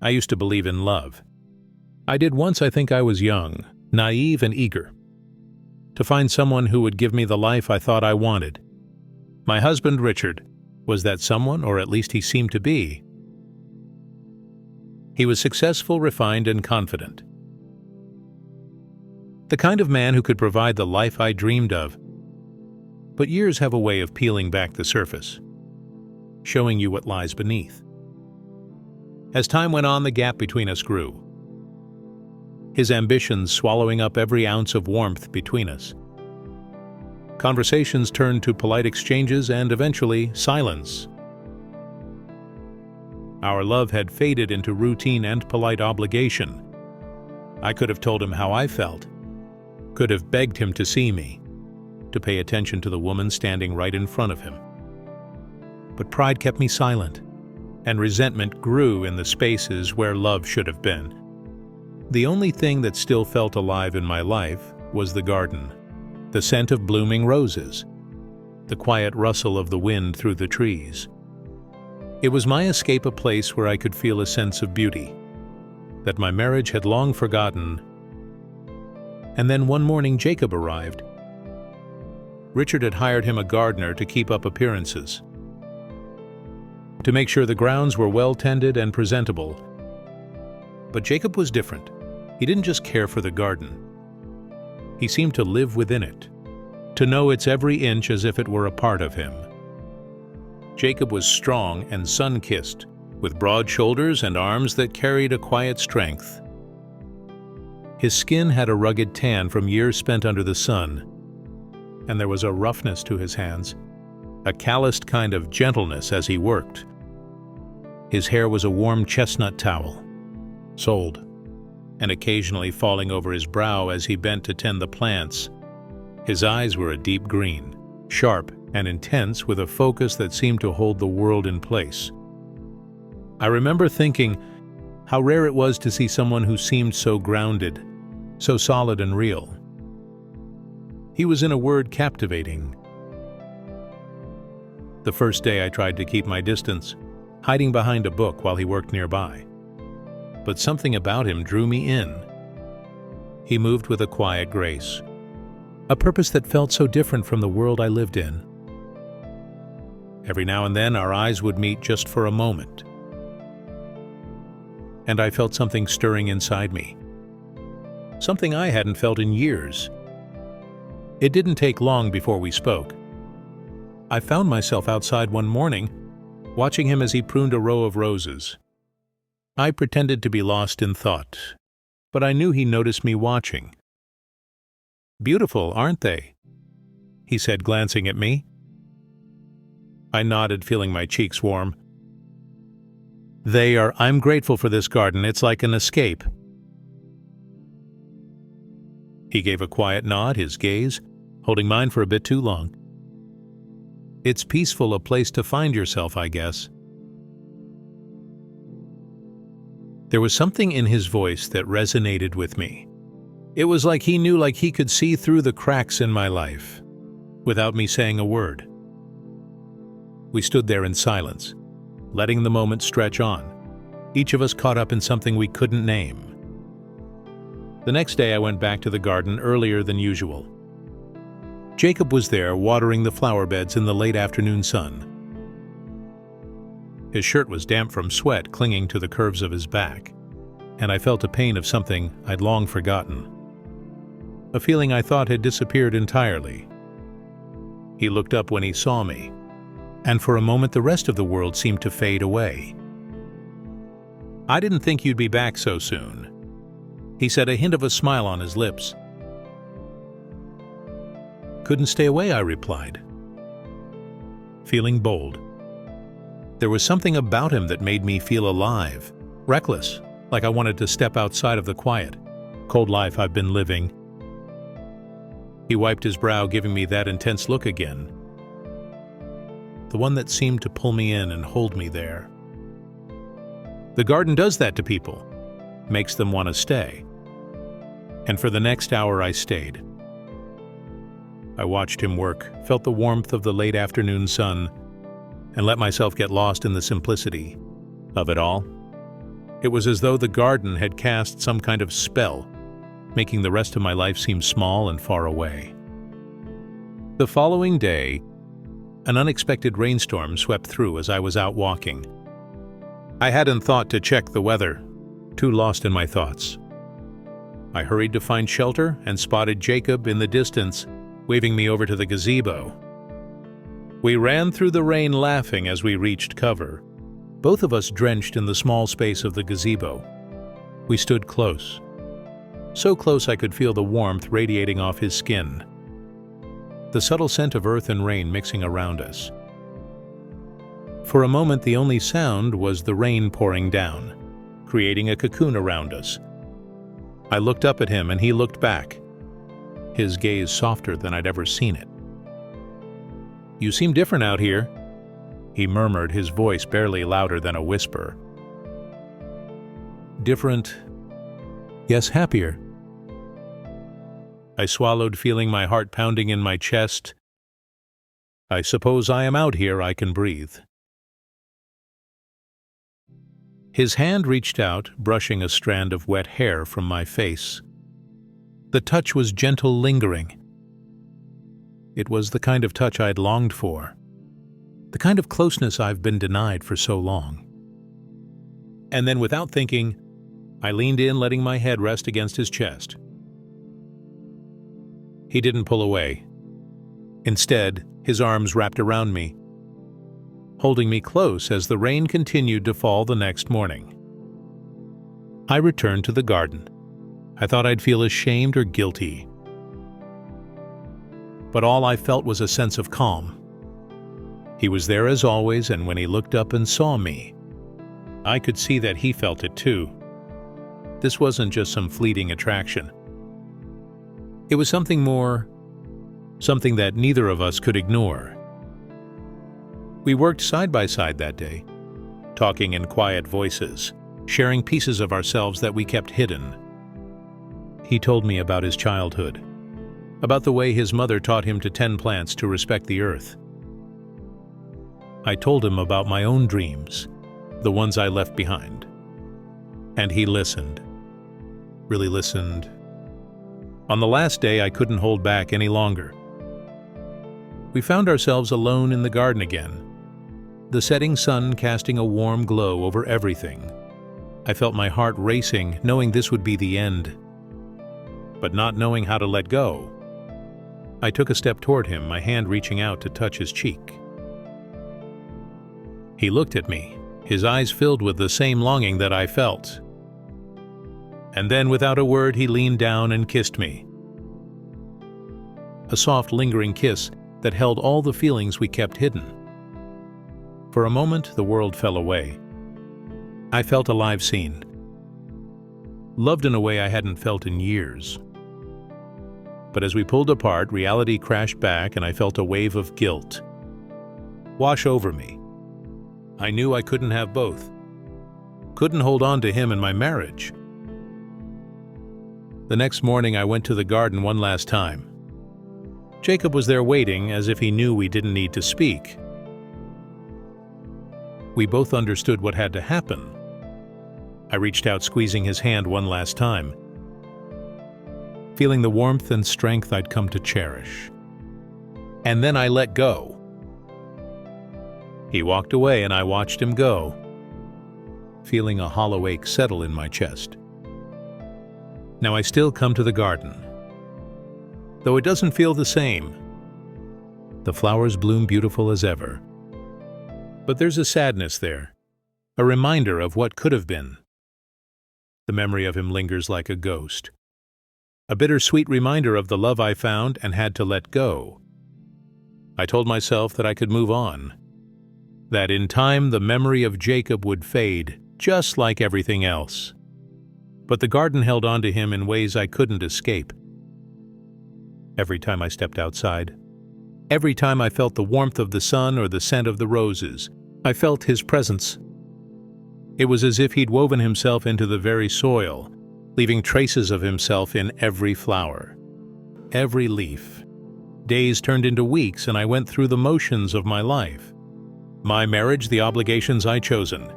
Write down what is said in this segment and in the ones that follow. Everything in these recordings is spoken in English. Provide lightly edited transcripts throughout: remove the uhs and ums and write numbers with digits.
I used to believe in love. I did once. I think I was young, naive and eager to find someone who would give me the life I thought I wanted. My husband, Richard, was that someone, or at least he seemed to be. He was successful, refined, and confident. The kind of man who could provide the life I dreamed of. But years have a way of peeling back the surface, showing you what lies beneath. As time went on, the gap between us grew, his ambitions swallowing up every ounce of warmth between us. Conversations turned to polite exchanges and eventually silence. Our love had faded into routine and polite obligation. I could have told him how I felt, could have begged him to see me, to pay attention to the woman standing right in front of him. But pride kept me silent, and resentment grew in the spaces where love should have been. The only thing that still felt alive in my life was the garden, the scent of blooming roses, the quiet rustle of the wind through the trees. It was my escape, a place where I could feel a sense of beauty that my marriage had long forgotten. And then one morning Jacob arrived. Richard had hired him a gardener to keep up appearances, to make sure the grounds were well tended and presentable. But Jacob was different. He didn't just care for the garden. He seemed to live within it, to know its every inch as if it were a part of him. Jacob was strong and sun-kissed, with broad shoulders and arms that carried a quiet strength. His skin had a rugged tan from years spent under the sun, and there was a roughness to his hands, a calloused kind of gentleness as he worked. His hair was a warm chestnut towel, sold, and occasionally falling over his brow as he bent to tend the plants. His eyes were a deep green, sharp and intense, with a focus that seemed to hold the world in place. I remember thinking how rare it was to see someone who seemed so grounded, so solid and real. He was, in a word, captivating. The first day I tried to keep my distance, hiding behind a book while he worked nearby. But something about him drew me in. He moved with a quiet grace, a purpose that felt so different from the world I lived in. Every now and then our eyes would meet just for a moment, and I felt something stirring inside me, something I hadn't felt in years. It didn't take long before we spoke. I found myself outside one morning, watching him as he pruned a row of roses. I pretended to be lost in thought, but I knew he noticed me watching. "Beautiful, aren't they?" he said, glancing at me. I nodded, feeling my cheeks warm. "They are. I'm grateful for this garden. It's like an escape." He gave a quiet nod, his gaze holding mine for a bit too long. "It's peaceful, a place to find yourself, I guess." There was something in his voice that resonated with me. It was like he knew, like he could see through the cracks in my life, without me saying a word. We stood there in silence, letting the moment stretch on, each of us caught up in something we couldn't name. The next day I went back to the garden earlier than usual. Jacob was there, watering the flower beds in the late afternoon sun. His shirt was damp from sweat clinging to the curves of his back, and I felt a pain of something I'd long forgotten, a feeling I thought had disappeared entirely. He looked up when he saw me, and for a moment the rest of the world seemed to fade away. "I didn't think you'd be back so soon," he said, a hint of a smile on his lips. "Couldn't stay away," I replied, feeling bold. There was something about him that made me feel alive, reckless, like I wanted to step outside of the quiet, cold life I've been living. He wiped his brow, giving me that intense look again, the one that seemed to pull me in and hold me there. The garden does that to people, makes them want to stay. And for the next hour I stayed. I watched him work, felt the warmth of the late afternoon sun, and let myself get lost in the simplicity of it all. It was as though the garden had cast some kind of spell, making the rest of my life seem small and far away. The following day, an unexpected rainstorm swept through as I was out walking. I hadn't thought to check the weather, too lost in my thoughts. I hurried to find shelter and spotted Jacob in the distance, waving me over to the gazebo. We ran through the rain laughing as we reached cover, both of us drenched in the small space of the gazebo. We stood close, so close I could feel the warmth radiating off his skin, the subtle scent of earth and rain mixing around us. For a moment, the only sound was the rain pouring down, creating a cocoon around us. I looked up at him and he looked back, his gaze softer than I'd ever seen it. "You seem different out here," he murmured, his voice barely louder than a whisper. "Different? Yes, happier." I swallowed, feeling my heart pounding in my chest. "I suppose I am out here, I can breathe." His hand reached out, brushing a strand of wet hair from my face. The touch was gentle, lingering. It was the kind of touch I'd longed for, the kind of closeness I've been denied for so long. And then, without thinking, I leaned in, letting my head rest against his chest. He didn't pull away. Instead, his arms wrapped around me, holding me close as the rain continued to fall the next morning. I returned to the garden. I thought I'd feel ashamed or guilty, but all I felt was a sense of calm. He was there as always, and when he looked up and saw me, I could see that he felt it too. This wasn't just some fleeting attraction. It was something more, something that neither of us could ignore. We worked side by side that day, talking in quiet voices, sharing pieces of ourselves that we kept hidden. He told me about his childhood, about the way his mother taught him to tend plants, to respect the earth. I told him about my own dreams, the ones I left behind. And he listened, really listened. On the last day, I couldn't hold back any longer. We found ourselves alone in the garden again, the setting sun casting a warm glow over everything. I felt my heart racing, knowing this would be the end, but not knowing how to let go. I took a step toward him, my hand reaching out to touch his cheek. He looked at me, his eyes filled with the same longing that I felt. And then, without a word, he leaned down and kissed me. A soft, lingering kiss that held all the feelings we kept hidden. For a moment, the world fell away. I felt alive, seen, loved in a way I hadn't felt in years. But as we pulled apart, reality crashed back and I felt a wave of guilt wash over me. I knew I couldn't have both. Couldn't hold on to him in my marriage. The next morning, I went to the garden one last time. Jacob was there waiting, as if he knew we didn't need to speak. We both understood what had to happen. I reached out, squeezing his hand one last time, feeling the warmth and strength I'd come to cherish. And then I let go. He walked away and I watched him go, feeling a hollow ache settle in my chest. Now I still come to the garden, though it doesn't feel the same. The flowers bloom beautiful as ever. But there's a sadness there, a reminder of what could have been. The memory of him lingers like a ghost, a bittersweet reminder of the love I found and had to let go. I told myself that I could move on, that in time the memory of Jacob would fade, just like everything else. But the garden held on to him in ways I couldn't escape. Every time I stepped outside, every time I felt the warmth of the sun or the scent of the roses, I felt his presence. It was as if he'd woven himself into the very soil, leaving traces of himself in every flower, every leaf. Days turned into weeks, and I went through the motions of my life. My marriage, the obligations I'd chosen.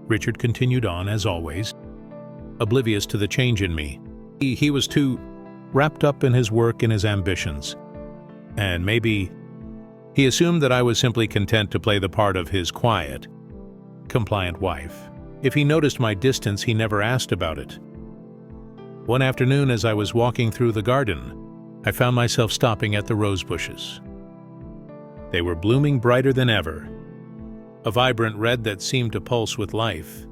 Richard continued on, as always, oblivious to the change in me. He was too wrapped up in his work and his ambitions. And maybe he assumed that I was simply content to play the part of his quiet, compliant wife. If he noticed my distance, he never asked about it. One afternoon, as I was walking through the garden, I found myself stopping at the rose bushes. They were blooming brighter than ever, a vibrant red that seemed to pulse with life.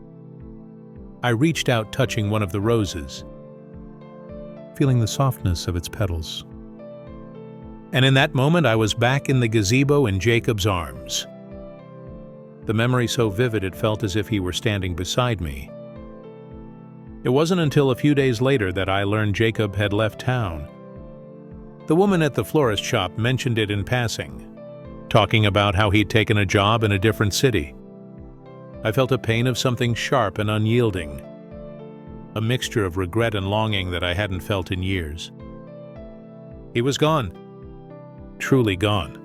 I reached out, touching one of the roses, feeling the softness of its petals. And in that moment, I was back in the gazebo in Jacob's arms. The memory so vivid it felt as if he were standing beside me. It wasn't until a few days later that I learned Jacob had left town. The woman at the florist shop mentioned it in passing, talking about how he'd taken a job in a different city. I felt a pain of something sharp and unyielding, a mixture of regret and longing that I hadn't felt in years. He was gone, truly gone,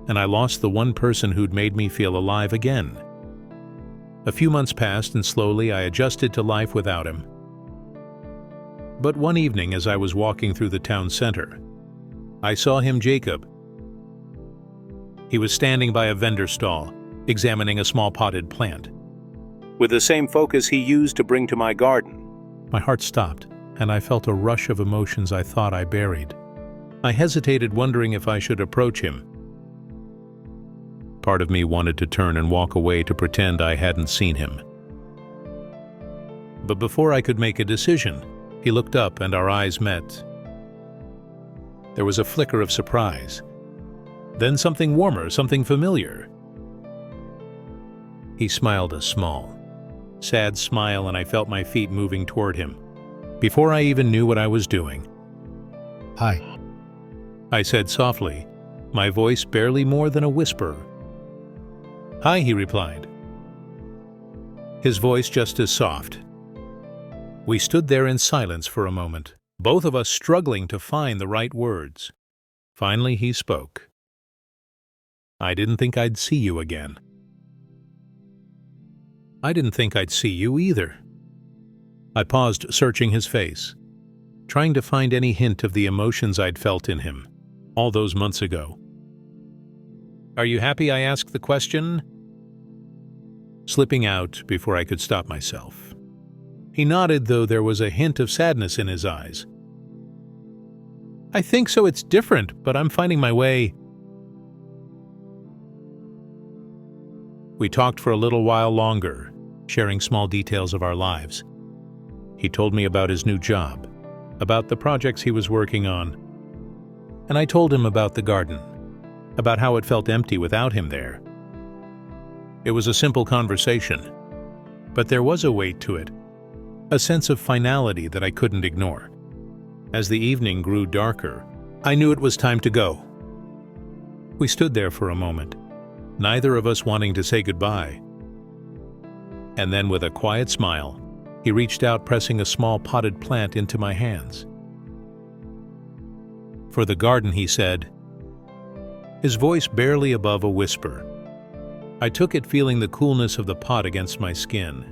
and I lost the one person who'd made me feel alive again. A few months passed, and slowly I adjusted to life without him. But one evening, as I was walking through the town center, I saw him, Jacob. He was standing by a vendor stall, examining a small potted plant, with the same focus he used to bring to my garden. My heart stopped, and I felt a rush of emotions I thought I buried. I hesitated, wondering if I should approach him. Part of me wanted to turn and walk away to pretend I hadn't seen him. But before I could make a decision, he looked up and our eyes met. There was a flicker of surprise, then something warmer, something familiar. He smiled, a small, sad smile, and I felt my feet moving toward him. Before I even knew what I was doing, "Hi," I said softly, my voice barely more than a whisper. "Hi," he replied, his voice just as soft. We stood there in silence for a moment, both of us struggling to find the right words. Finally, he spoke. "I didn't think I'd see you again." "I didn't think I'd see you either." I paused, searching his face, trying to find any hint of the emotions I'd felt in him all those months ago. "Are you happy?" I asked the question, slipping out before I could stop myself. He nodded, though there was a hint of sadness in his eyes. "I think so. It's different, but I'm finding my way." We talked for a little while longer, sharing small details of our lives. He told me about his new job, about the projects he was working on, and I told him about the garden, about how it felt empty without him there. It was a simple conversation, but there was a weight to it, a sense of finality that I couldn't ignore. As the evening grew darker, I knew it was time to go. We stood there for a moment, neither of us wanting to say goodbye. And then, with a quiet smile, he reached out, pressing a small potted plant into my hands. "For the garden," he said, his voice barely above a whisper. I took it, feeling the coolness of the pot against my skin.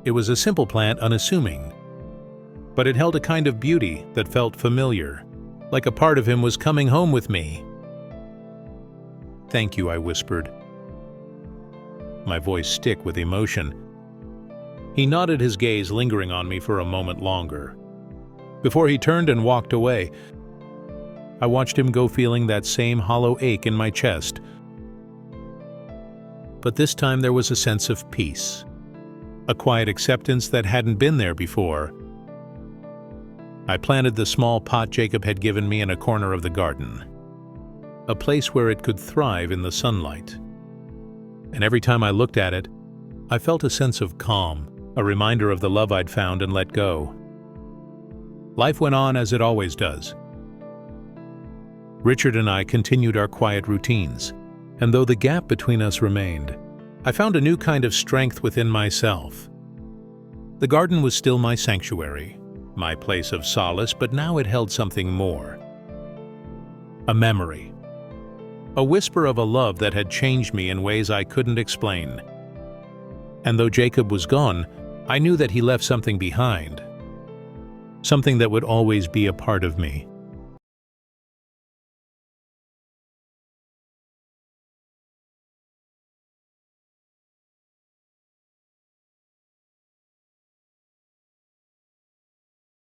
It was a simple plant, unassuming, but it held a kind of beauty that felt familiar, like a part of him was coming home with me. "Thank you," I whispered, my voice thick with emotion. He nodded, his gaze lingering on me for a moment longer, before he turned and walked away. I watched him go, feeling that same hollow ache in my chest. But this time there was a sense of peace, a quiet acceptance that hadn't been there before. I planted the small pot Jacob had given me in a corner of the garden, a place where it could thrive in the sunlight. And every time I looked at it, I felt a sense of calm, a reminder of the love I'd found and let go. Life went on as it always does. Richard and I continued our quiet routines, and though the gap between us remained, I found a new kind of strength within myself. The garden was still my sanctuary, my place of solace, but now it held something more. A memory. A whisper of a love that had changed me in ways I couldn't explain. And though Jacob was gone, I knew that he left something behind. Something that would always be a part of me.